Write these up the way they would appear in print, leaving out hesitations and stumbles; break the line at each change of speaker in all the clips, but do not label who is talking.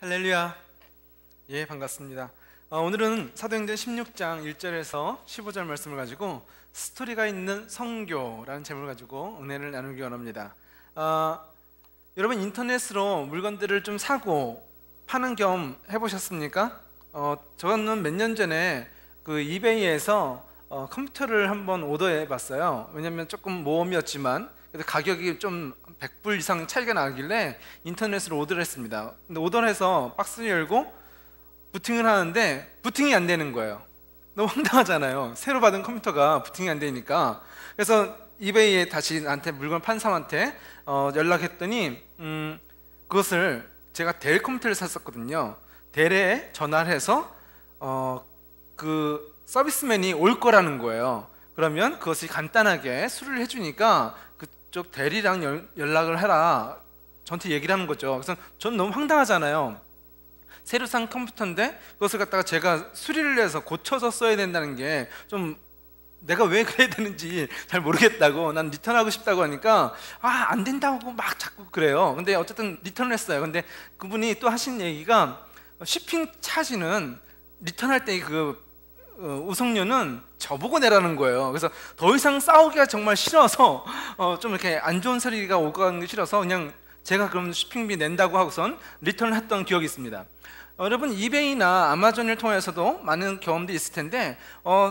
할렐루야. 예, 반갑습니다. 오늘은 사도행전 16장 1절에서 15절 말씀을 가지고 스토리가 있는 선교라는 제목을 가지고 은혜를 나누기 원합니다. 여러분 인터넷으로 물건들을 좀 사고 파는 경험 해보셨습니까? 저는 몇 년 전에 그 이베이에서 컴퓨터를 한번 오더해 봤어요. 왜냐면 조금 모험이었지만 그래서 가격이 좀 100불 이상 차이가 나길래 인터넷으로 오더를 했습니다. 근데 오더를 해서 박스를 열고 부팅을 하는데 부팅이 안 되는 거예요. 너무 황당하잖아요. 새로 받은 컴퓨터가 부팅이 안 되니까. 그래서 이베이에 다시 나한테 물건 판 사람한테 연락했더니 그것을 제가 델 컴퓨터를 샀었거든요. 델에 전화를 해서 그 서비스맨이 올 거라는 거예요. 그러면 그것이 간단하게 수리를 해주니까 그쪽 델이랑 연락을 해라 저한테 얘기를 하는 거죠. 그래서 저는 너무 황당하잖아요. 새로 산 컴퓨터인데 그것을 갖다가 제가 수리를 해서 고쳐서 써야 된다는 게 좀 내가 왜 그래야 되는지 잘 모르겠다고, 난 리턴하고 싶다고 하니까 안 된다고 막 자꾸 그래요. 근데 어쨌든 리턴을 했어요. 근데 그분이 또 하신 얘기가 shipping 차지는 리턴할 때 그 우선료는 저보고 내라는 거예요. 그래서 더 이상 싸우기가 정말 싫어서 좀 이렇게 안 좋은 소리가 오고 가는 게 싫어서 그냥 제가 그럼 쇼핑비 낸다고 하고선 리턴을 했던 기억이 있습니다. 여러분 이베이나 아마존을 통해서도 많은 경험들이 있을 텐데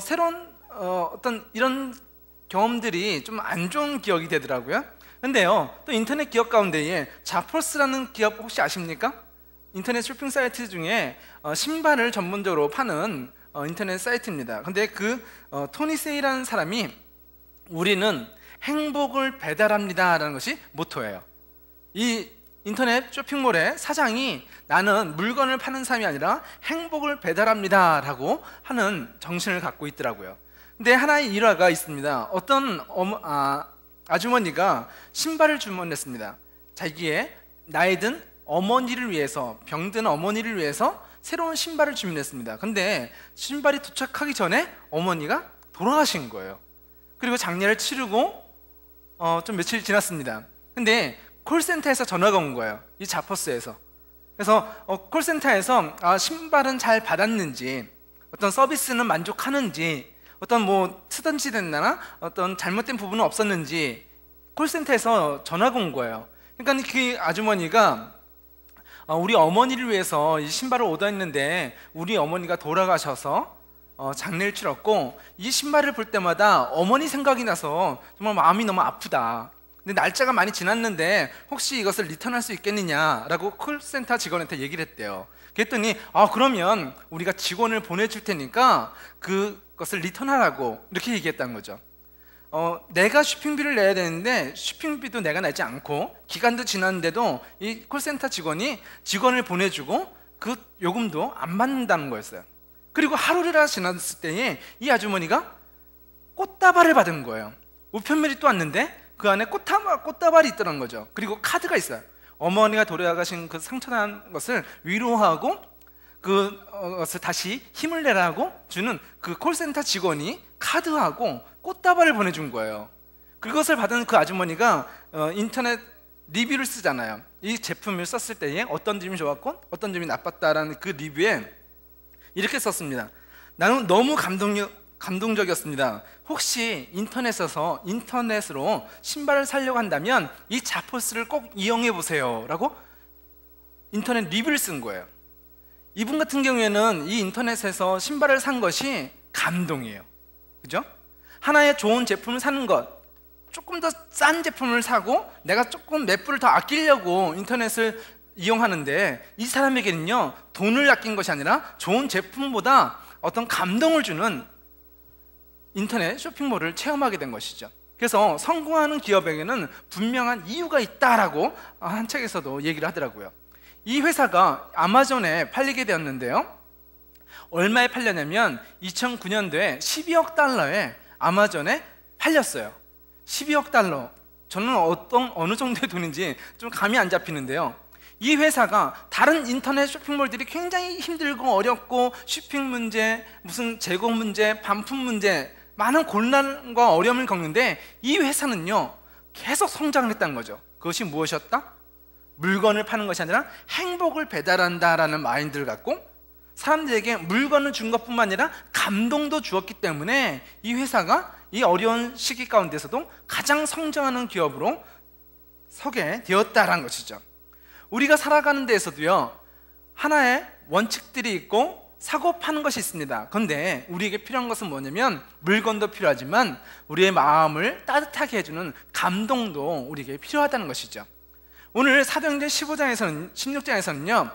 새로운 어떤 이런 경험들이 좀 안 좋은 기억이 되더라고요. 근데요 또 인터넷 기업 가운데에 자포스라는 기업 혹시 아십니까? 인터넷 쇼핑 사이트 중에 신발을 전문적으로 파는 인터넷 사이트입니다. 근데 그 토니 세이라는 사람이 우리는 행복을 배달합니다 라는 것이 모토예요. 이 인터넷 쇼핑몰의 사장이 나는 물건을 파는 사람이 아니라 행복을 배달합니다 라고 하는 정신을 갖고 있더라고요. 근데 하나의 일화가 있습니다. 어떤 아주머니가 신발을 주문했습니다. 자기의 나이 든 어머니를 위해서, 병든 어머니를 위해서 새로운 신발을 주문했습니다. 근데 신발이 도착하기 전에 어머니가 돌아가신 거예요. 그리고 장례를 치르고 좀 며칠 지났습니다. 근데 콜센터에서 전화가 온 거예요. 이 자포스에서. 그래서 콜센터에서 신발은 잘 받았는지, 어떤 서비스는 만족하는지, 어떤 뭐 쓰던지 됐나 어떤 잘못된 부분은 없었는지 콜센터에서 전화가 온 거예요. 그러니까 그 아주머니가 우리 어머니를 위해서 이 신발을 오더했는데 우리 어머니가 돌아가셔서 장례를 치렀고 이 신발을 볼 때마다 어머니 생각이 나서 정말 마음이 너무 아프다. 근데 날짜가 많이 지났는데 혹시 이것을 리턴할 수 있겠느냐라고 콜센터 직원한테 얘기를 했대요. 그랬더니 그러면 우리가 직원을 보내줄 테니까 그것을 리턴하라고 이렇게 얘기했다는 거죠. 내가 쇼핑비를 내야 되는데 쇼핑비도 내가 내지 않고 기간도 지났는데도 이 콜센터 직원이 직원을 보내주고 그 요금도 안 받는다는 거였어요. 그리고 하루가 지났을 때에 이 아주머니가 꽃다발을 받은 거예요. 우편물이 또 왔는데 그 안에 꽃다발이 있더라는 거죠. 그리고 카드가 있어요. 어머니가 돌아가신 그 상처난 것을 위로하고 그것을 다시 힘을 내라고 주는 그 콜센터 직원이 카드하고 꽃다발을 보내준 거예요. 그것을 받은 그 아주머니가 인터넷 리뷰를 쓰잖아요. 이 제품을 썼을 때에 어떤 점이 좋았고 어떤 점이 나빴다라는 그 리뷰에 이렇게 썼습니다. 나는 너무 감동적이었습니다. 혹시 인터넷으로 신발을 사려고 한다면 이 자포스를 꼭 이용해 보세요 라고 인터넷 리뷰를 쓴 거예요. 이분 같은 경우에는 이 인터넷에서 신발을 산 것이 감동이에요. 그죠? 하나의 좋은 제품을 사는 것, 조금 더 싼 제품을 사고 내가 조금 몇 불을 더 아끼려고 인터넷을 이용하는데 이 사람에게는요 돈을 아낀 것이 아니라 좋은 제품보다 어떤 감동을 주는 인터넷 쇼핑몰을 체험하게 된 것이죠. 그래서 성공하는 기업에게는 분명한 이유가 있다라고 한 책에서도 얘기를 하더라고요. 이 회사가 아마존에 팔리게 되었는데요, 얼마에 팔렸냐면 2009년도에 12억 달러에 아마존에 팔렸어요. 12억 달러. 저는 어느 정도의 돈인지 좀 감이 안 잡히는데요, 이 회사가 다른 인터넷 쇼핑몰들이 굉장히 힘들고 어렵고 쇼핑 문제, 무슨 재고 문제, 반품 문제, 많은 곤란과 어려움을 겪는데 이 회사는요 계속 성장을 했다는 거죠. 그것이 무엇이었다? 물건을 파는 것이 아니라 행복을 배달한다라는 마인드를 갖고 사람들에게 물건을 준 것뿐만 아니라 감동도 주었기 때문에 이 회사가 이 어려운 시기 가운데서도 가장 성장하는 기업으로 서게 되었다라는 것이죠. 우리가 살아가는 데에서도요, 하나의 원칙들이 있고 사고 파는 것이 있습니다. 그런데 우리에게 필요한 것은 뭐냐면 물건도 필요하지만 우리의 마음을 따뜻하게 해주는 감동도 우리에게 필요하다는 것이죠. 오늘 사도행전 16장에서는요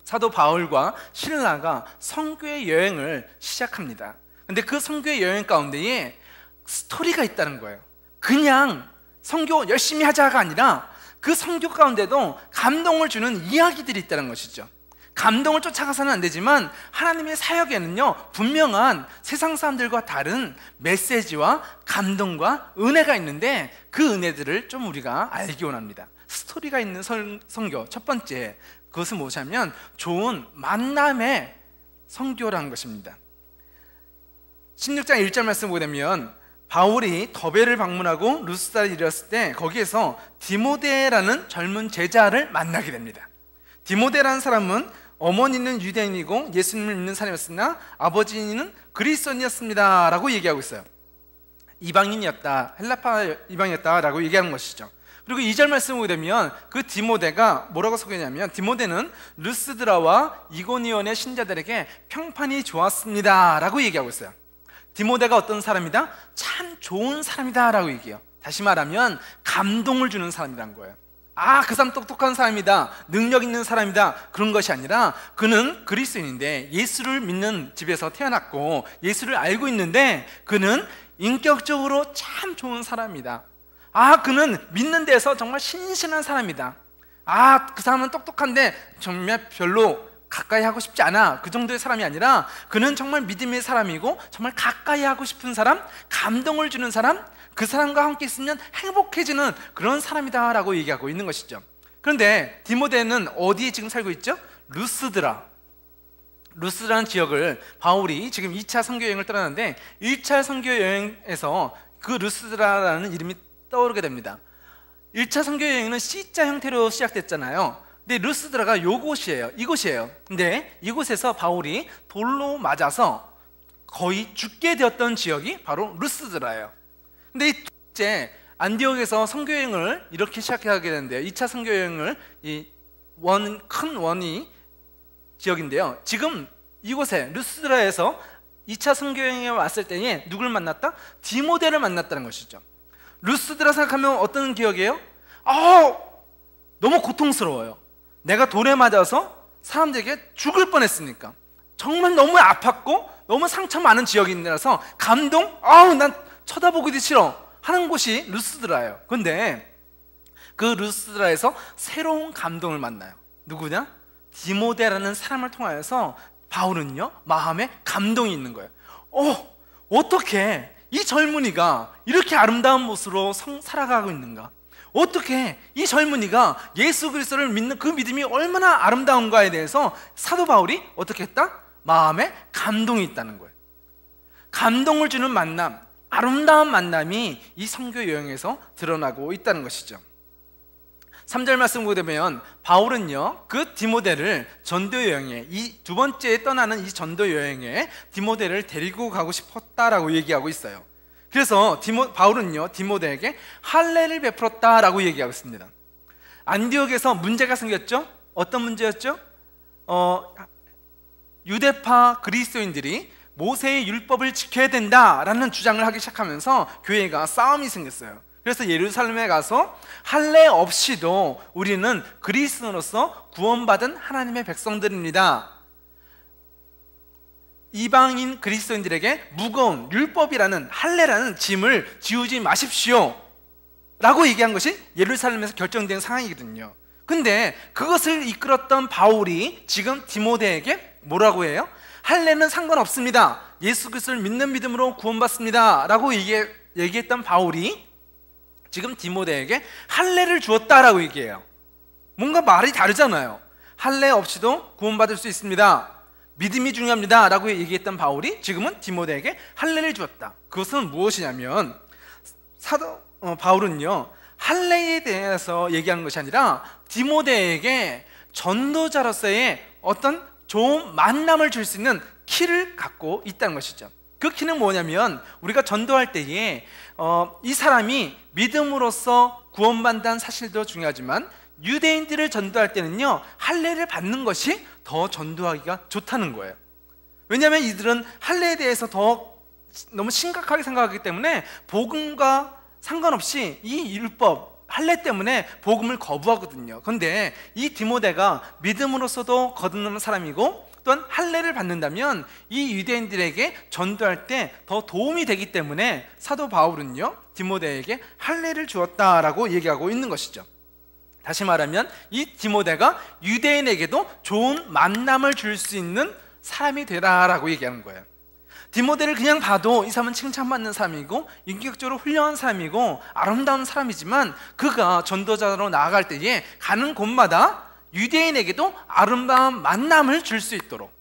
사도 바울과 실라가 선교의 여행을 시작합니다. 근데 그 선교의 여행 가운데에 스토리가 있다는 거예요. 그냥 선교 열심히 하자가 아니라 그 선교 가운데도 감동을 주는 이야기들이 있다는 것이죠. 감동을 쫓아가서는 안 되지만 하나님의 사역에는요 분명한 세상 사람들과 다른 메시지와 감동과 은혜가 있는데 그 은혜들을 좀 우리가 알기 원합니다. 스토리가 있는 선교, 첫 번째 그것은 무엇이냐면 좋은 만남의 선교라는 것입니다. 16장 1절 말씀 보게 되면 바울이 더베를 방문하고 루스드라에 이르렀을 때 거기에서 디모데라는 젊은 제자를 만나게 됩니다. 디모데라는 사람은 어머니는 유대인이고 예수님을 믿는 사람이었으나 아버지는 그리스도인이었습니다 라고 얘기하고 있어요. 이방인이었다, 헬라파 이방인이었다라고 얘기하는 것이죠. 그리고 2절 말씀을 보게 되면 그 디모데가 뭐라고 소개하냐면 디모데는 루스드라와 이고니온의 신자들에게 평판이 좋았습니다 라고 얘기하고 있어요. 디모데가 어떤 사람이다? 참 좋은 사람이다 라고 얘기해요. 다시 말하면 감동을 주는 사람이란 거예요. 아, 그 사람 똑똑한 사람이다, 능력 있는 사람이다, 그런 것이 아니라 그는 그리스도인인데 예수를 믿는 집에서 태어났고 예수를 알고 있는데 그는 인격적으로 참 좋은 사람이다. 아, 그는 믿는 데서 정말 신실한 사람이다. 아, 그 사람은 똑똑한데 정말 별로 가까이 하고 싶지 않아, 그 정도의 사람이 아니라 그는 정말 믿음의 사람이고 정말 가까이 하고 싶은 사람, 감동을 주는 사람, 그 사람과 함께 있으면 행복해지는 그런 사람이다 라고 얘기하고 있는 것이죠. 그런데 디모데는 어디에 지금 살고 있죠? 루스드라는 지역을 바울이 지금 2차 선교여행을 떠나는데 1차 선교여행에서 그 루스드라라는 이름이 떠오르게 됩니다. 1차 선교여행은 C자 형태로 시작됐잖아요. 근데 루스드라가 이곳이에요. 근데 이곳에서 바울이 돌로 맞아서 거의 죽게 되었던 지역이 바로 루스드라예요. 근데 이 둘째 안디옥에서 선교여행을 이렇게 시작하게 되는데요. 2차 선교여행을 큰 원이 지역인데요. 지금 이곳에 루스드라에서 2차 선교여행에 왔을 때에 누굴 만났다? 디모데를 만났다는 것이죠. 루스드라 생각하면 어떤 기억이에요? 너무 고통스러워요. 내가 돌에 맞아서 사람들에게 죽을 뻔했으니까 정말 너무 아팠고 너무 상처 많은 지역이라서 감동? 난 쳐다보기도 싫어 하는 곳이 루스드라예요. 그런데 그 루스드라에서 새로운 감동을 만나요. 누구냐? 디모데라는 사람을 통하여서 바울은요 마음에 감동이 있는 거예요. 어떻게 이 젊은이가 이렇게 아름다운 모습으로 살아가고 있는가? 어떻게 이 젊은이가 예수 그리스도를 믿는 그 믿음이 얼마나 아름다운가에 대해서 사도 바울이 어떻게 했다? 마음에 감동이 있다는 거예요. 감동을 주는 만남, 아름다운 만남이 이 선교 여행에서 드러나고 있다는 것이죠. 3절 말씀 보게 되면 바울은요 그 디모데를 전도 여행에, 이 두 번째 떠나는 이 전도 여행에 디모데를 데리고 가고 싶었다라고 얘기하고 있어요. 그래서 바울은요 디모데에게 할례를 베풀었다라고 얘기하고 있습니다. 안디옥에서 문제가 생겼죠. 어떤 문제였죠? 유대파 그리스도인들이 모세의 율법을 지켜야 된다라는 주장을 하기 시작하면서 교회가 싸움이 생겼어요. 그래서 예루살렘에 가서 할례 없이도 우리는 그리스도로서 구원받은 하나님의 백성들입니다. 이방인 그리스도인들에게 무거운 율법이라는 할례라는 짐을 지우지 마십시오 라고 얘기한 것이 예루살렘에서 결정된 상황이거든요. 근데 그것을 이끌었던 바울이 지금 디모데에게 뭐라고 해요? 할례는 상관없습니다, 예수 그리스도를 믿는 믿음으로 구원받습니다 라고 얘기했던 바울이 지금 디모데에게 할례를 주었다라고 얘기해요. 뭔가 말이 다르잖아요. 할례 없이도 구원받을 수 있습니다, 믿음이 중요합니다 라고 얘기했던 바울이 지금은 디모데에게 할례를 주었다. 그것은 무엇이냐면 바울은요 할례에 대해서 얘기하는 것이 아니라 디모데에게 전도자로서의 어떤 좋은 만남을 줄 수 있는 키를 갖고 있다는 것이죠. 그 키는 뭐냐면 우리가 전도할 때에 이 사람이 믿음으로써 구원받는다는 사실도 중요하지만 유대인들을 전도할 때는요, 할례를 받는 것이 더 전도하기가 좋다는 거예요. 왜냐하면 이들은 할례에 대해서 너무 심각하게 생각하기 때문에 복음과 상관없이 이 율법, 할례 때문에 복음을 거부하거든요. 그런데 이 디모데가 믿음으로서도 거듭나는 사람이고 또한 할례를 받는다면 이 유대인들에게 전도할 때 더 도움이 되기 때문에 사도 바울은요, 디모데에게 할례를 주었다라고 얘기하고 있는 것이죠. 다시 말하면 이 디모데가 유대인에게도 좋은 만남을 줄 수 있는 사람이 되라라고 얘기하는 거예요. 디모데를 그냥 봐도 이 사람은 칭찬받는 사람이고 인격적으로 훌륭한 사람이고 아름다운 사람이지만 그가 전도자로 나아갈 때에 가는 곳마다 유대인에게도 아름다운 만남을 줄 수 있도록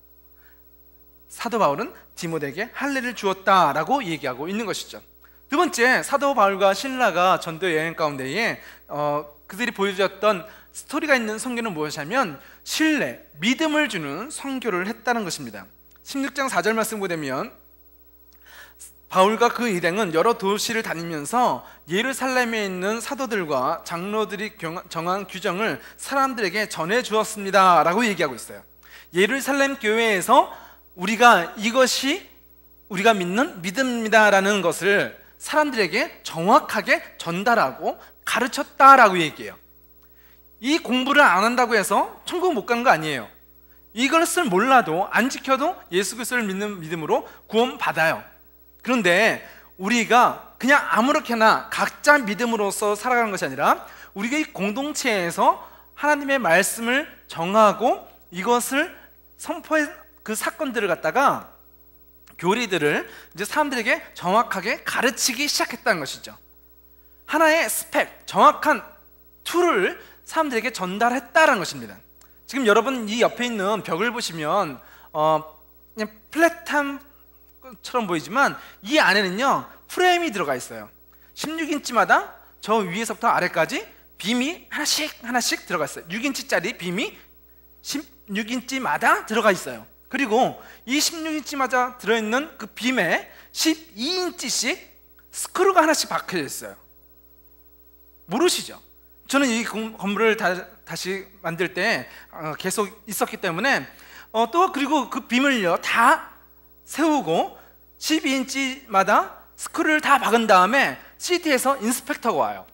사도 바울은 디모데에게 할례를 주었다라고 얘기하고 있는 것이죠. 두 번째, 사도 바울과 실라가 전도 여행 가운데에 그들이 보여줬던 스토리가 있는 선교는 무엇이냐면 신뢰, 믿음을 주는 선교를 했다는 것입니다. 16장 4절 말씀 보면 바울과 그 일행은 여러 도시를 다니면서 예루살렘에 있는 사도들과 장로들이 정한 규정을 사람들에게 전해 주었습니다 라고 얘기하고 있어요. 예루살렘 교회에서 이것이 우리가 믿는 믿음입니다 라는 것을 사람들에게 정확하게 전달하고 가르쳤다라고 얘기해요. 이 공부를 안 한다고 해서 천국 못 가는 거 아니에요. 이것을 몰라도 안 지켜도 예수 그리스도를 믿는 믿음으로 구원받아요. 그런데 우리가 그냥 아무렇게나 각자 믿음으로서 살아가는 것이 아니라 우리가 이 공동체에서 하나님의 말씀을 정하고 이것을 선포해 그 사건들을 갖다가 교리들을 이제 사람들에게 정확하게 가르치기 시작했다는 것이죠. 하나의 스펙, 정확한 툴을 사람들에게 전달했다는 것입니다. 지금 여러분 이 옆에 있는 벽을 보시면 그냥 플랫함처럼 보이지만 이 안에는요 프레임이 들어가 있어요. 16인치마다 저 위에서부터 아래까지 빔이 하나씩 들어가 있어요. 6인치짜리 빔이 16인치마다 들어가 있어요. 그리고 이 16인치마다 들어있는 그 빔에 12인치씩 스크루가 하나씩 박혀져 있어요. 모르시죠? 저는 이 건물을 다시 만들 때 계속 있었기 때문에 또 그리고 그 빔을요 다 세우고 12인치마다 스크루를 다 박은 다음에 시티에서 인스펙터가 와요.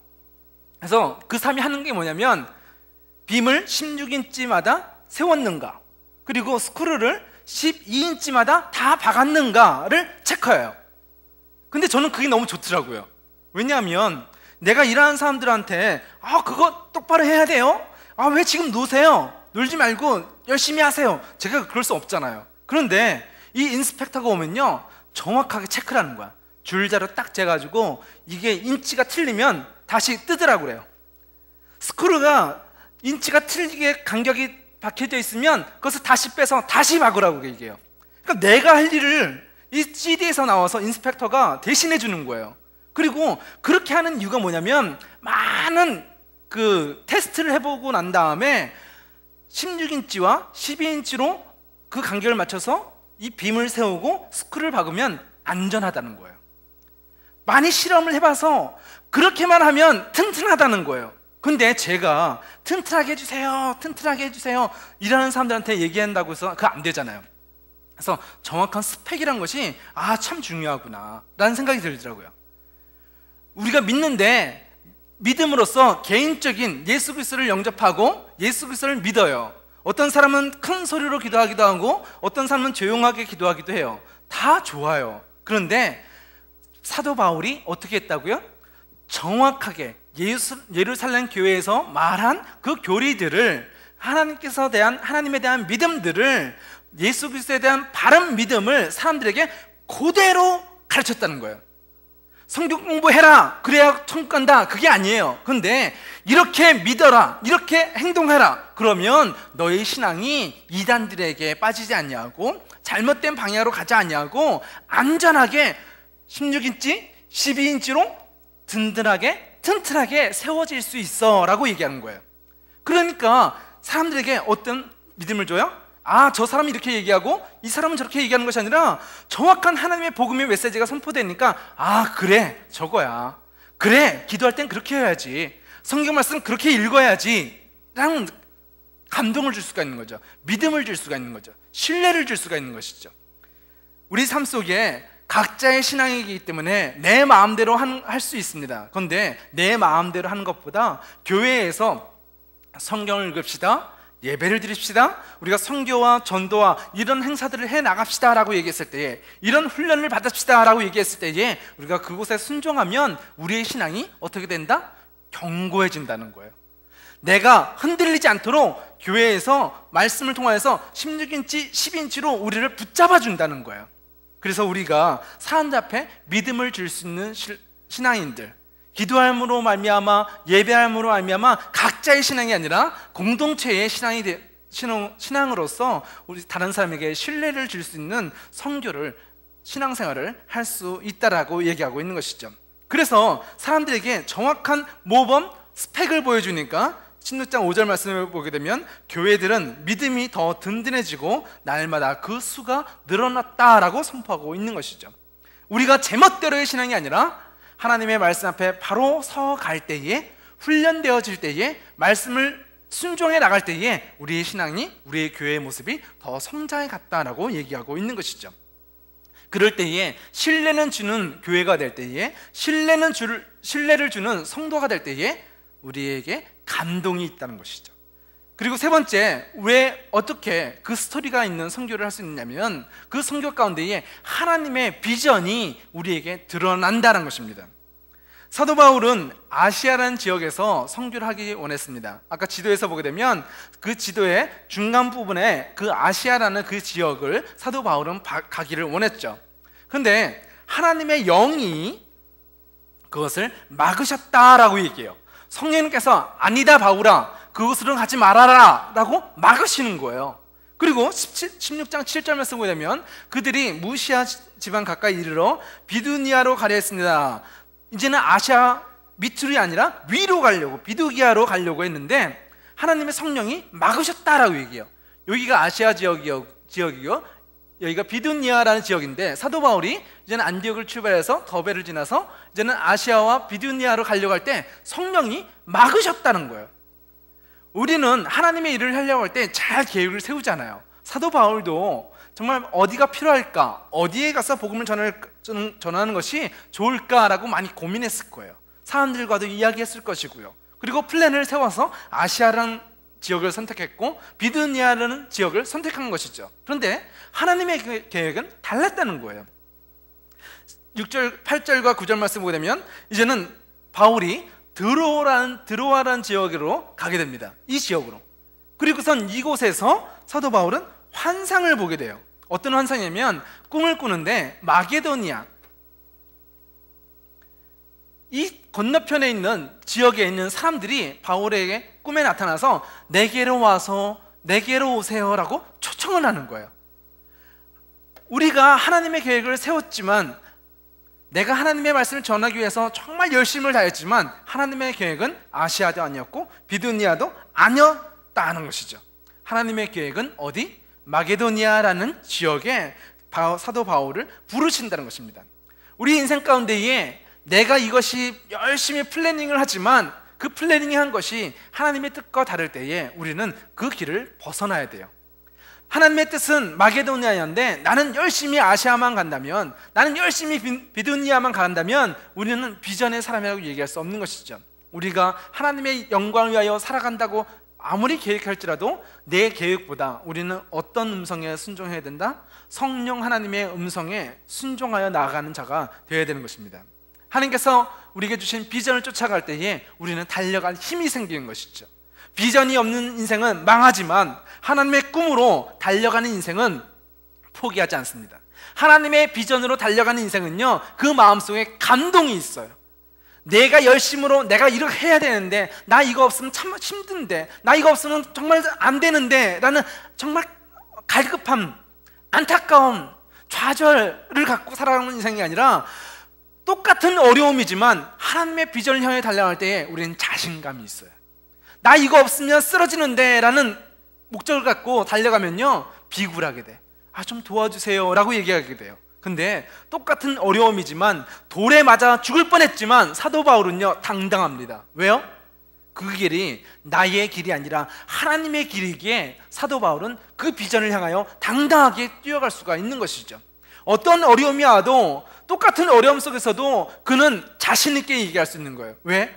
그래서 그 사람이 하는 게 뭐냐면 빔을 16인치마다 세웠는가 그리고 스크루를 12인치마다 다 박았는가를 체크해요. 근데 저는 그게 너무 좋더라고요. 왜냐하면 내가 일하는 사람들한테 그거 똑바로 해야 돼요. 왜 지금 노세요? 놀지 말고 열심히 하세요. 제가 그럴 수 없잖아요. 그런데 이 인스펙터가 오면요 정확하게 체크를 하는 거야. 줄자로 딱 재가지고 이게 인치가 틀리면 다시 뜨더라고 그래요. 스크루가 인치가 틀리게 간격이 박혀져 있으면 그것을 다시 빼서 다시 박으라고 얘기해요. 그러니까 내가 할 일을 이 CD에서 나와서 인스펙터가 대신해 주는 거예요. 그리고 그렇게 하는 이유가 뭐냐면 많은 그 테스트를 해보고 난 다음에 16인치와 12인치로 그 간격을 맞춰서 이 빔을 세우고 스크루를 박으면 안전하다는 거예요. 많이 실험을 해봐서 그렇게만 하면 튼튼하다는 거예요. 근데 제가 튼튼하게 해주세요 이라는 사람들한테 얘기한다고 해서 그거 안 되잖아요. 그래서 정확한 스펙이란 것이 참 중요하구나 라는 생각이 들더라고요. 우리가 믿는데 믿음으로써 개인적인 예수 그리스도를 영접하고 예수 그리스도를 믿어요. 어떤 사람은 큰 소리로 기도하기도 하고 어떤 사람은 조용하게 기도하기도 해요. 다 좋아요. 그런데 사도 바울이 어떻게 했다고요? 정확하게 예루살렘 교회에서 말한 그 교리들을 하나님에 대한 믿음들을 예수 그리스도에 대한 바른 믿음을 사람들에게 그대로 가르쳤다는 거예요. 성경 공부해라 그래야 천국 간다 그게 아니에요. 근데 이렇게 믿어라 이렇게 행동해라 그러면 너의 신앙이 이단들에게 빠지지 않냐고 잘못된 방향으로 가지 않냐고 안전하게 16인치 12인치로 든든하게 튼튼하게 세워질 수 있어 라고 얘기하는 거예요. 그러니까 사람들에게 어떤 믿음을 줘요? 아, 저 사람이 이렇게 얘기하고 이 사람은 저렇게 얘기하는 것이 아니라 정확한 하나님의 복음의 메시지가 선포되니까 아, 그래, 저거야. 그래, 기도할 땐 그렇게 해야지. 성경 말씀 그렇게 읽어야지 라는 감동을 줄 수가 있는 거죠. 믿음을 줄 수가 있는 거죠. 신뢰를 줄 수가 있는 것이죠. 우리 삶 속에 각자의 신앙이기 때문에 내 마음대로 할 수 있습니다. 그런데 내 마음대로 하는 것보다 교회에서 성경을 읽읍시다, 예배를 드립시다, 우리가 선교와 전도와 이런 행사들을 해 나갑시다 라고 얘기했을 때에, 이런 훈련을 받읍시다 라고 얘기했을 때에 우리가 그곳에 순종하면 우리의 신앙이 어떻게 된다? 견고해진다는 거예요. 내가 흔들리지 않도록 교회에서 말씀을 통하여서 16인치, 10인치로 우리를 붙잡아 준다는 거예요. 그래서 우리가 사람들 앞에 믿음을 줄 수 있는 신앙인들, 기도함으로 말미암아, 예배함으로 말미암아 각자의 신앙이 아니라 공동체의 신앙으로서 우리 다른 사람에게 신뢰를 줄 수 있는 선교를, 신앙생활을 할 수 있다라고 얘기하고 있는 것이죠. 그래서 사람들에게 정확한 모범 스펙을 보여주니까 16장 5절 말씀을 보게 되면 교회들은 믿음이 더 든든해지고 날마다 그 수가 늘어났다라고 선포하고 있는 것이죠. 우리가 제멋대로의 신앙이 아니라 하나님의 말씀 앞에 바로 서 갈 때에, 훈련되어질 때에, 말씀을 순종해 나갈 때에 우리의 신앙이, 우리의 교회의 모습이 더 성장해 갔다라고 얘기하고 있는 것이죠. 그럴 때에 신뢰는 주는 교회가 될 때에, 신뢰를 주는 성도가 될 때에 우리에게 감동이 있다는 것이죠. 그리고 세 번째, 왜 어떻게 그 스토리가 있는 선교를 할 수 있냐면 그 선교 가운데에 하나님의 비전이 우리에게 드러난다는 것입니다. 사도 바울은 아시아라는 지역에서 선교를 하기 원했습니다. 아까 지도에서 보게 되면 그 지도의 중간 부분에 그 아시아라는 그 지역을 사도 바울은 가기를 원했죠. 그런데 하나님의 영이 그것을 막으셨다라고 얘기해요. 성령님께서 아니다 바울아, 그곳으로 가지 말아라 라고 막으시는 거예요. 그리고 16장 7절 말씀 보게 되면 그들이 무시아 지방 가까이 이르러 비두니아로 가려 했습니다. 이제는 아시아 밑으로 아니라 위로 가려고, 비두기아로 가려고 했는데 하나님의 성령이 막으셨다라고 얘기해요. 여기가 아시아 지역이요, 여기가 비두니아라는 지역인데 사도 바울이 이제는 안디옥을 출발해서 더베를 지나서 이제는 아시아와 비두니아로 가려고 할 때 성령이 막으셨다는 거예요. 우리는 하나님의 일을 하려고 할 때 잘 계획을 세우잖아요. 사도 바울도 정말 어디가 필요할까, 어디에 가서 복음을 전하는 것이 좋을까라고 많이 고민했을 거예요. 사람들과도 이야기했을 것이고요. 그리고 플랜을 세워서 아시아라는 지역을 선택했고 비두니아라는 지역을 선택한 것이죠. 그런데 하나님의 계획은 달랐다는 거예요. 8절과 9절 말씀 보게 되면 이제는 바울이 드로아라는 지역으로 가게 됩니다. 이 지역으로. 그리고선 이곳에서 사도 바울은 환상을 보게 돼요. 어떤 환상이냐면 꿈을 꾸는데 마게도니아, 이 건너편에 있는 지역에 있는 사람들이 바울에게 꿈에 나타나서 내게로 와서 내게로 오세요 라고 초청을 하는 거예요. 우리가 하나님의 계획을 세웠지만, 내가 하나님의 말씀을 전하기 위해서 정말 열심을 다했지만 하나님의 계획은 아시아도 아니었고 비두니아도 아니었다는 것이죠. 하나님의 계획은 어디? 마게도니아라는 지역에 사도 바울을 부르신다는 것입니다. 우리 인생 가운데에 내가 이것이 열심히 플래닝을 하지만 그 플래닝이 한 것이 하나님의 뜻과 다를 때에 우리는 그 길을 벗어나야 돼요. 하나님의 뜻은 마게도니아였는데 나는 열심히 아시아만 간다면, 나는 열심히 비두니아만 간다면 우리는 비전의 사람이라고 얘기할 수 없는 것이죠. 우리가 하나님의 영광을 위하여 살아간다고 아무리 계획할지라도 내 계획보다 우리는 어떤 음성에 순종해야 된다? 성령 하나님의 음성에 순종하여 나아가는 자가 되어야 되는 것입니다. 하나님께서 우리에게 주신 비전을 쫓아갈 때에 우리는 달려갈 힘이 생기는 것이죠. 비전이 없는 인생은 망하지만 하나님의 꿈으로 달려가는 인생은 포기하지 않습니다. 하나님의 비전으로 달려가는 인생은요, 그 마음속에 감동이 있어요. 내가 열심으로 내가 이렇게 해야 되는데, 나 이거 없으면 참 힘든데, 나 이거 없으면 정말 안 되는데 라는 정말 갈급함, 안타까움, 좌절을 갖고 살아가는 인생이 아니라 똑같은 어려움이지만 하나님의 비전을 향해 달려갈 때에 우리는 자신감이 있어요. 나 이거 없으면 쓰러지는데 라는 목적을 갖고 달려가면요, 비굴하게 돼. 좀 도와주세요 라고 얘기하게 돼요. 근데 똑같은 어려움이지만 돌에 맞아 죽을 뻔했지만 사도 바울은요, 당당합니다. 왜요? 그 길이 나의 길이 아니라 하나님의 길이기에 사도 바울은 그 비전을 향하여 당당하게 뛰어갈 수가 있는 것이죠. 어떤 어려움이 와도 똑같은 어려움 속에서도 그는 자신 있게 얘기할 수 있는 거예요. 왜?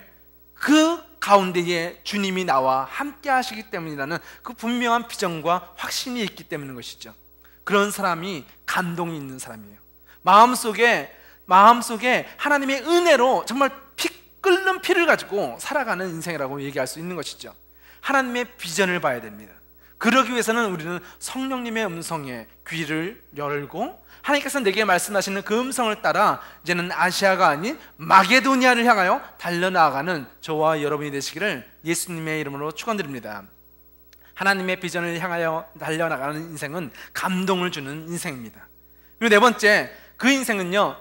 그 가운데에 주님이 나와 함께 하시기 때문이라는 그 분명한 비전과 확신이 있기 때문인 것이죠. 그런 사람이 감동이 있는 사람이에요. 마음속에 하나님의 은혜로 정말 끓는 피를 가지고 살아가는 인생이라고 얘기할 수 있는 것이죠. 하나님의 비전을 봐야 됩니다. 그러기 위해서는 우리는 성령님의 음성에 귀를 열고 하나님께서 내게 말씀하시는 그 음성을 따라 이제는 아시아가 아닌 마게도니아를 향하여 달려나가는 저와 여러분이 되시기를 예수님의 이름으로 축원드립니다. 하나님의 비전을 향하여 달려나가는 인생은 감동을 주는 인생입니다. 그리고 네 번째, 그 인생은요,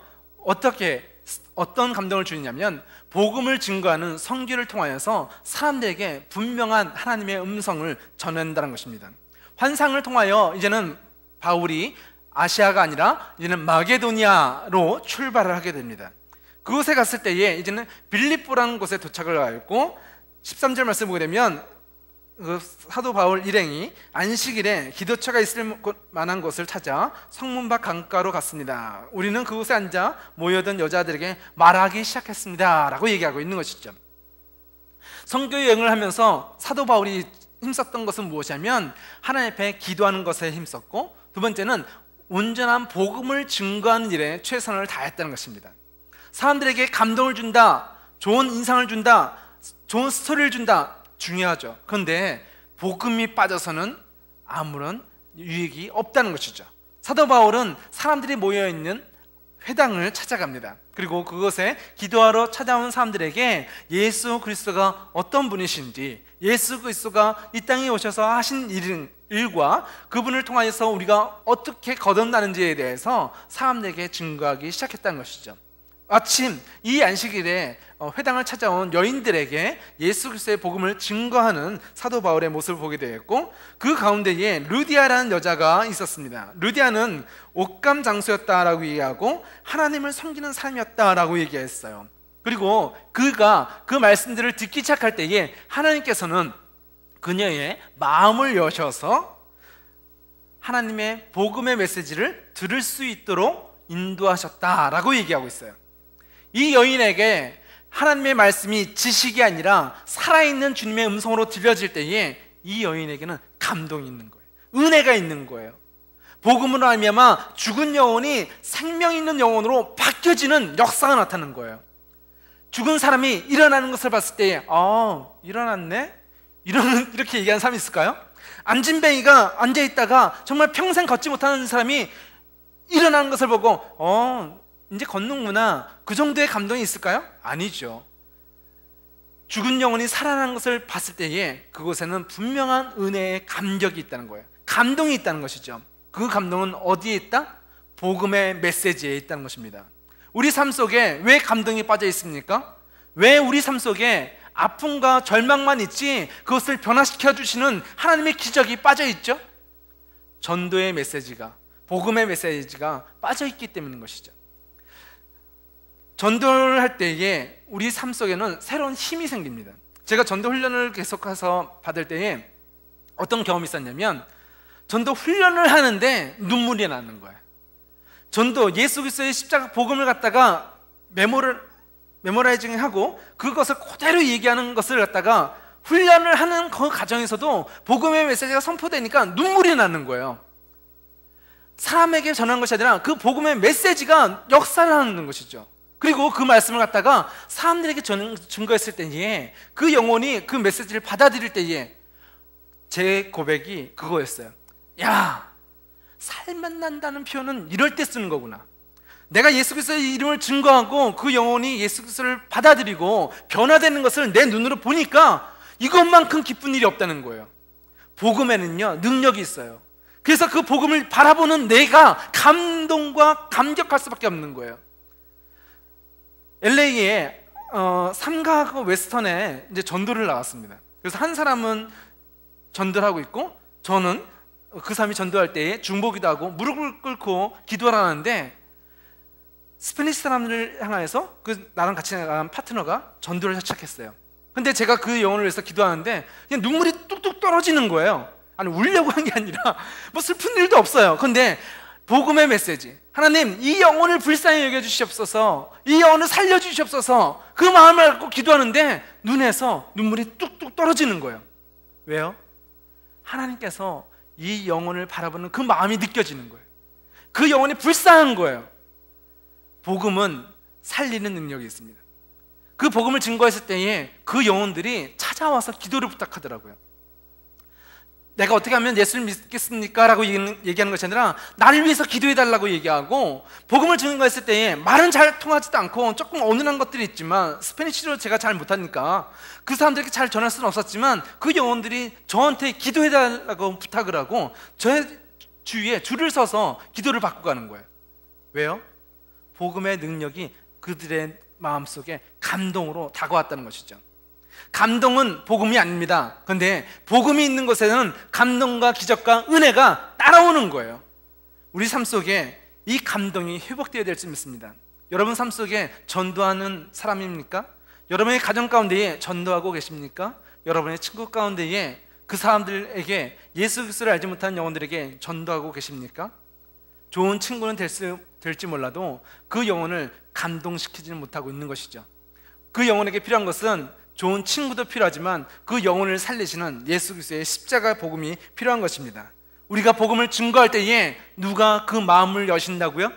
어떤 감동을 주느냐면 복음을 증거하는 선교를 통하여서 사람들에게 분명한 하나님의 음성을 전한다는 것입니다. 환상을 통하여 이제는 바울이 아시아가 아니라 이제는 마게도니아로 출발을 하게 됩니다. 그곳에 갔을 때에 이제는 빌립보라는 곳에 도착을 하였고 13절 말씀 보게 되면 그 사도 바울 일행이 안식일에 기도처가 있을 만한 곳을 찾아 성문 밖 강가로 갔습니다. 우리는 그곳에 앉아 모여든 여자들에게 말하기 시작했습니다 라고 얘기하고 있는 것이죠. 선교 여행을 하면서 사도 바울이 힘썼던 것은 무엇이냐면 하나님 앞에 기도하는 것에 힘썼고, 두 번째는 온전한 복음을 증거하는 일에 최선을 다했다는 것입니다. 사람들에게 감동을 준다, 좋은 인상을 준다, 좋은 스토리를 준다, 중요하죠. 그런데 복음이 빠져서는 아무런 유익이 없다는 것이죠. 사도 바울은 사람들이 모여있는 회당을 찾아갑니다. 그리고 그곳에 기도하러 찾아온 사람들에게 예수 그리스도가 어떤 분이신지, 예수 그리스도가 이 땅에 오셔서 하신 일과 그분을 통하여서 우리가 어떻게 거듭나는지에 대해서 사람들에게 증거하기 시작했다는 것이죠. 마침 이 안식일에 회당을 찾아온 여인들에게 예수 그리스도의 복음을 증거하는 사도 바울의 모습을 보게 되었고, 그 가운데에 루디아라는 여자가 있었습니다. 루디아는 옷감 장수였다라고 얘기하고 하나님을 섬기는 사람이었다라고 얘기했어요. 그리고 그가 그 말씀들을 듣기 시작할 때에 하나님께서는 그녀의 마음을 여셔서 하나님의 복음의 메시지를 들을 수 있도록 인도하셨다라고 얘기하고 있어요. 이 여인에게 하나님의 말씀이 지식이 아니라 살아있는 주님의 음성으로 들려질 때에 이 여인에게는 감동이 있는 거예요. 은혜가 있는 거예요. 복음으로 말미암아 죽은 영혼이 생명 있는 영혼으로 바뀌어지는 역사가 나타나는 거예요. 죽은 사람이 일어나는 것을 봤을 때에 일어났네? 이렇게 얘기하는 사람이 있을까요? 안진뱅이가 앉아있다가 정말 평생 걷지 못하는 사람이 일어나는 것을 보고 이제 걷는구나, 그 정도의 감동이 있을까요? 아니죠. 죽은 영혼이 살아나는 것을 봤을 때에 그곳에는 분명한 은혜의 감격이 있다는 거예요. 감동이 있다는 것이죠. 그 감동은 어디에 있다? 복음의 메시지에 있다는 것입니다. 우리 삶 속에 왜 감동이 빠져 있습니까? 왜 우리 삶 속에 아픔과 절망만 있지 그것을 변화시켜 주시는 하나님의 기적이 빠져 있죠? 전도의 메시지가, 복음의 메시지가 빠져 있기 때문인 것이죠. 전도를 할 때에 우리 삶 속에는 새로운 힘이 생깁니다. 제가 전도 훈련을 계속해서 받을 때에 어떤 경험이 있었냐면, 전도 훈련을 하는데 눈물이 나는 거예요. 전도 예수 그리스도의 십자가 복음을 갖다가 메모라이징하고 그것을 그대로 얘기하는 것을 갖다가 훈련을 하는 그 과정에서도 복음의 메시지가 선포되니까 눈물이 나는 거예요. 사람에게 전하는 것이 아니라 그 복음의 메시지가 역사를 하는 것이죠. 그리고 그 말씀을 갖다가 사람들에게 증거했을 때에 그 영혼이 그 메시지를 받아들일 때에 제 고백이 그거였어요. 야, 살만 난다는 표현은 이럴 때 쓰는 거구나. 내가 예수 그리스도의 이름을 증거하고 그 영혼이 예수 그리스도를 받아들이고 변화되는 것을 내 눈으로 보니까 이것만큼 기쁜 일이 없다는 거예요. 복음에는요, 능력이 있어요. 그래서 그 복음을 바라보는 내가 감동과 감격할 수밖에 없는 거예요. LA에 삼가하고 웨스턴에 이제 전도를 나갔습니다. 그래서 한 사람은 전도를 하고 있고, 저는 그 사람이 전도할 때에 중보기도 하고 무릎을 꿇고 기도를 하는데, 스페니시 사람들을 향해서 그 나랑 같이 나간 파트너가 전도를 시작했어요. 근데 제가 그 영혼을 위해서 기도하는데 그냥 눈물이 뚝뚝 떨어지는 거예요. 아니, 울려고 한 게 아니라 뭐 슬픈 일도 없어요. 근데 복음의 메시지, 하나님 이 영혼을 불쌍히 여겨주시옵소서, 이 영혼을 살려주시옵소서, 그 마음을 갖고 기도하는데 눈에서 눈물이 뚝뚝 떨어지는 거예요. 왜요? 하나님께서 이 영혼을 바라보는 그 마음이 느껴지는 거예요. 그 영혼이 불쌍한 거예요. 복음은 살리는 능력이 있습니다. 그 복음을 증거했을 때에 그 영혼들이 찾아와서 기도를 부탁하더라고요. 내가 어떻게 하면 예수를 믿겠습니까? 라고 얘기하는 것이 아니라 나를 위해서 기도해달라고 얘기하고, 복음을 증거했을 때에 말은 잘 통하지도 않고 조금 어눌한 것들이 있지만, 스페니쉬로 제가 잘 못하니까 그 사람들에게 잘 전할 수는 없었지만, 그 영혼들이 저한테 기도해달라고 부탁을 하고 저의 주위에 줄을 서서 기도를 받고 가는 거예요. 왜요? 복음의 능력이 그들의 마음속에 감동으로 다가왔다는 것이죠. 감동은 복음이 아닙니다. 그런데 복음이 있는 곳에는 감동과 기적과 은혜가 따라오는 거예요. 우리 삶 속에 이 감동이 회복되어야 될 줄 믿습니다. 여러분 삶 속에 전도하는 사람입니까? 여러분의 가정 가운데에 전도하고 계십니까? 여러분의 친구 가운데에 그 사람들에게 예수 그리스도를 알지 못하는 영혼들에게 전도하고 계십니까? 좋은 친구는 될지 몰라도 그 영혼을 감동시키지는 못하고 있는 것이죠. 그 영혼에게 필요한 것은 좋은 친구도 필요하지만 그 영혼을 살리시는 예수 그리스도의 십자가 복음이 필요한 것입니다. 우리가 복음을 증거할 때에 누가 그 마음을 여신다고요?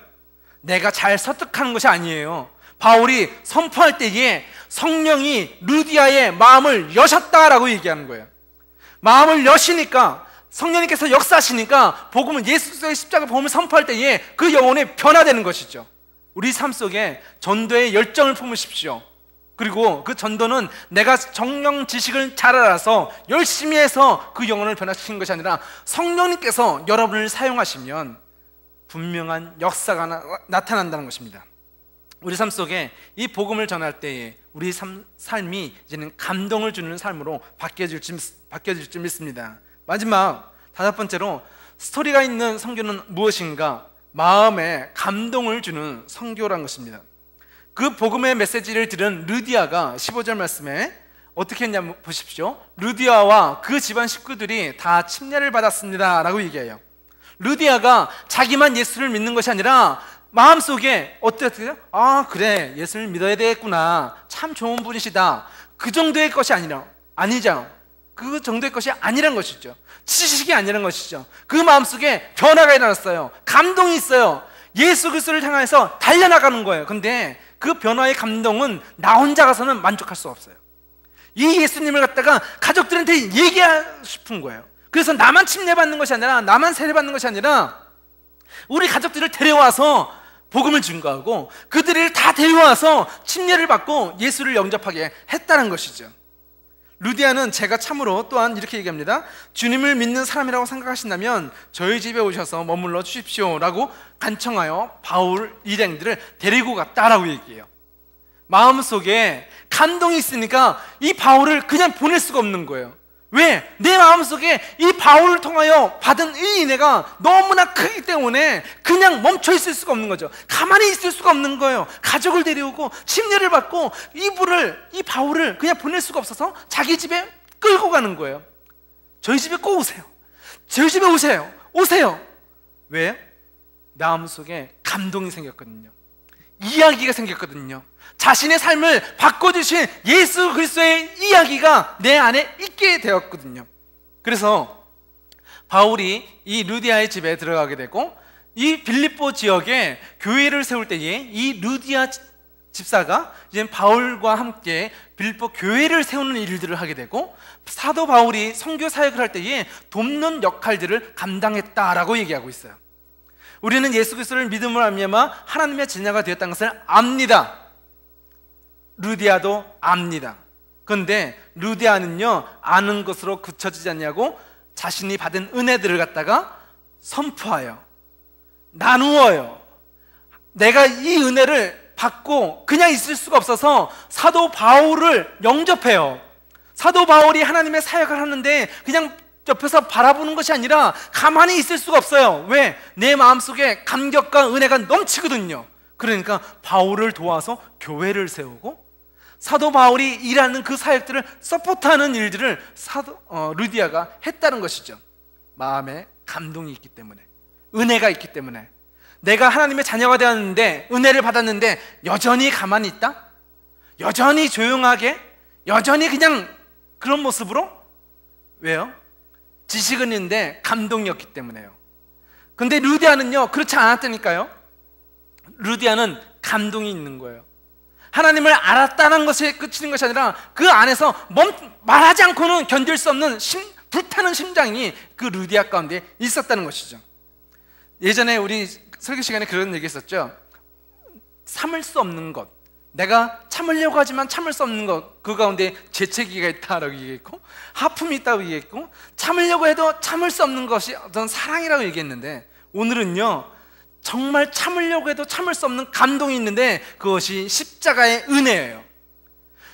내가 잘 설득하는 것이 아니에요. 바울이 선포할 때에 성령이 루디아의 마음을 여셨다라고 얘기하는 거예요. 마음을 여시니까, 성령님께서 역사하시니까 복음은 예수 그리스도의 십자가 복음을 선포할 때에 그 영혼이 변화되는 것이죠. 우리 삶 속에 전도의 열정을 품으십시오. 그리고 그 전도는 내가 정령 지식을 잘 알아서 열심히 해서 그 영혼을 변화시키는 것이 아니라 성령님께서 여러분을 사용하시면 분명한 역사가 나타난다는 것입니다. 우리 삶 속에 이 복음을 전할 때에 우리 삶이 이제는 감동을 주는 삶으로 바뀌어질 줄 믿습니다. 마지막 5번째로, 스토리가 있는 선교는 무엇인가? 마음에 감동을 주는 선교라는 것입니다. 그 복음의 메시지를 들은 루디아가 15절 말씀에 어떻게 했냐면 보십시오. 루디아와 그 집안 식구들이 다 침례를 받았습니다 라고 얘기해요. 루디아가 자기만 예수를 믿는 것이 아니라 마음속에 어떻게, 아 그래 예수를 믿어야 되겠구나, 참 좋은 분이시다, 그 정도의 것이 아니죠. 그 정도의 것이 아니란 것이죠. 지식이 아니란 것이죠. 그 마음속에 변화가 일어났어요. 감동이 있어요. 예수 그리스도를 향해서 달려나가는 거예요. 근데 그 변화의 감동은 나 혼자 가서는 만족할 수 없어요. 이 예수님을 갖다가 가족들한테 얘기하고 싶은 거예요. 그래서 나만 침례받는 것이 아니라, 나만 세례받는 것이 아니라 우리 가족들을 데려와서 복음을 증거하고 그들을 다 데려와서 침례를 받고 예수를 영접하게 했다는 것이죠. 루디아는 제가 참으로 또한 이렇게 얘기합니다. 주님을 믿는 사람이라고 생각하신다면 저희 집에 오셔서 머물러 주십시오 라고 간청하여 바울 일행들을 데리고 갔다라고 얘기해요. 마음속에 감동이 있으니까 이 바울을 그냥 보낼 수가 없는 거예요. 왜? 내 마음속에 이 바울을 통하여 받은 이 은혜가 너무나 크기 때문에 그냥 멈춰 있을 수가 없는 거죠. 가만히 있을 수가 없는 거예요. 가족을 데려오고 침례를 받고 이 바울을 그냥 보낼 수가 없어서 자기 집에 끌고 가는 거예요. 저희 집에 꼭 오세요. 저희 집에 오세요. 왜? 마음속에 감동이 생겼거든요. 이야기가 생겼거든요. 자신의 삶을 바꿔주신 예수 그리스도의 이야기가 내 안에 있게 되었거든요. 그래서 바울이 이 루디아의 집에 들어가게 되고, 이 빌립보 지역에 교회를 세울 때에 이 루디아 집사가 이제 바울과 함께 빌립보 교회를 세우는 일들을 하게 되고, 사도 바울이 선교 사역을 할 때에 돕는 역할들을 감당했다라고 얘기하고 있어요. 우리는 예수 그리스도를 믿음으로 말미암아 하나님의 제자가 되었다는 것을 압니다. 루디아도 압니다. 그런데 루디아는요, 아는 것으로 그쳐지지 않냐고 자신이 받은 은혜들을 갖다가 선포하여 나누어요. 내가 이 은혜를 받고 그냥 있을 수가 없어서 사도 바울을 영접해요. 사도 바울이 하나님의 사역을 하는데 그냥 옆에서 바라보는 것이 아니라 가만히 있을 수가 없어요. 왜? 내 마음속에 감격과 은혜가 넘치거든요. 그러니까 바울을 도와서 교회를 세우고 사도 바울이 일하는 그 사역들을 서포트하는 일들을 루디아가 했다는 것이죠. 마음에 감동이 있기 때문에, 은혜가 있기 때문에. 내가 하나님의 자녀가 되었는데, 은혜를 받았는데 여전히 가만히 있다? 여전히 조용하게? 여전히 그냥 그런 모습으로? 왜요? 지식은 있는데 감동이 없기 때문에요. 근데 루디아는요, 그렇지 않았다니까요. 루디아는 감동이 있는 거예요. 하나님을 알았다는 것에 그치는 것이 아니라 그 안에서 말하지 않고는 견딜 수 없는 불타는 심장이 그 루디아 가운데 있었다는 것이죠. 예전에 우리 설교 시간에 그런 얘기 했었죠. 참을 수 없는 것, 내가 참으려고 하지만 참을 수 없는 것, 그 가운데 재채기가 있다라고 얘기했고, 하품이 있다고 얘기했고, 참으려고 해도 참을 수 없는 것이 어떤 사랑이라고 얘기했는데, 오늘은요 정말 참으려고 해도 참을 수 없는 감동이 있는데 그것이 십자가의 은혜예요.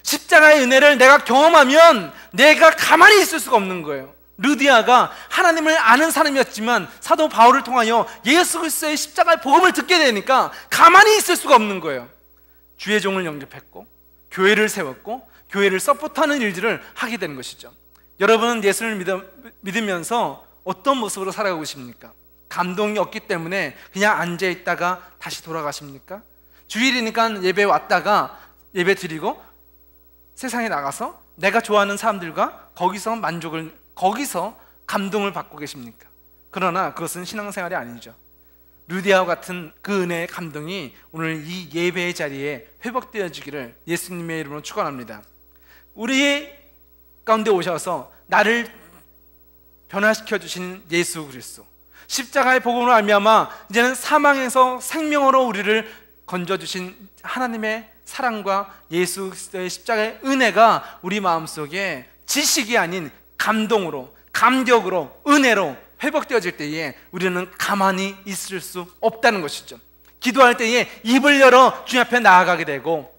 십자가의 은혜를 내가 경험하면 내가 가만히 있을 수가 없는 거예요. 루디아가 하나님을 아는 사람이었지만 사도 바울을 통하여 예수 그리스도의 십자가의 복음을 듣게 되니까 가만히 있을 수가 없는 거예요. 주의 종을 영접했고 교회를 세웠고 교회를 서포트하는 일들을 하게 되는 것이죠. 여러분은 예수를 믿으면서 어떤 모습으로 살아가고 계십니까? 감동이 없기 때문에 그냥 앉아있다가 다시 돌아가십니까? 주일이니까 예배 왔다가 예배 드리고 세상에 나가서 내가 좋아하는 사람들과 거기서 감동을 받고 계십니까? 그러나 그것은 신앙생활이 아니죠. 루디아와 같은 그 은혜의 감동이 오늘 이 예배의 자리에 회복되어지기를 예수님의 이름으로 축원합니다. 우리 가운데 오셔서 나를 변화시켜 주신 예수 그리스도, 십자가의 복음으로 말미암아 이제는 사망에서 생명으로 우리를 건져주신 하나님의 사랑과 예수 그리스도의 십자가의 은혜가 우리 마음속에 지식이 아닌 감동으로, 감격으로, 은혜로 회복되어질 때에 우리는 가만히 있을 수 없다는 것이죠. 기도할 때에 입을 열어 주님 앞에 나아가게 되고,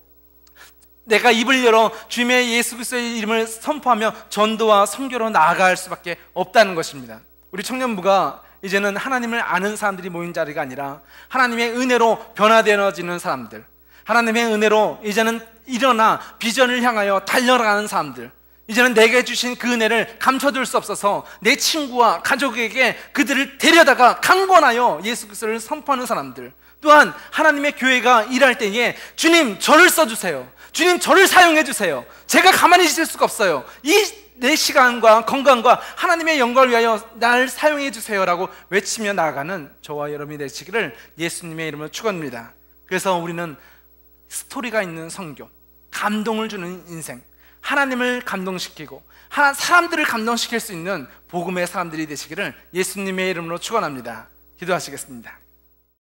내가 입을 열어 주님의 예수 그리스도의 이름을 선포하며 전도와 선교로 나아갈 수밖에 없다는 것입니다. 우리 청년부가 이제는 하나님을 아는 사람들이 모인 자리가 아니라 하나님의 은혜로 변화되어지는 사람들, 하나님의 은혜로 이제는 일어나 비전을 향하여 달려가는 사람들, 이제는 내게 주신 그 은혜를 감춰둘 수 없어서 내 친구와 가족에게 그들을 데려다가 강권하여 예수 그리스도를 선포하는 사람들, 또한 하나님의 교회가 일할 때에 주님 저를 써주세요, 주님 저를 사용해 주세요, 제가 가만히 있을 수가 없어요, 내 시간과 건강과 하나님의 영광을 위하여 날 사용해 주세요라고 외치며 나아가는 저와 여러분이 되시기를 예수님의 이름으로 축원합니다. 그래서 우리는 스토리가 있는 성교, 감동을 주는 인생, 하나님을 감동시키고 사람들을 감동시킬 수 있는 복음의 사람들이 되시기를 예수님의 이름으로 축원합니다. 기도하시겠습니다.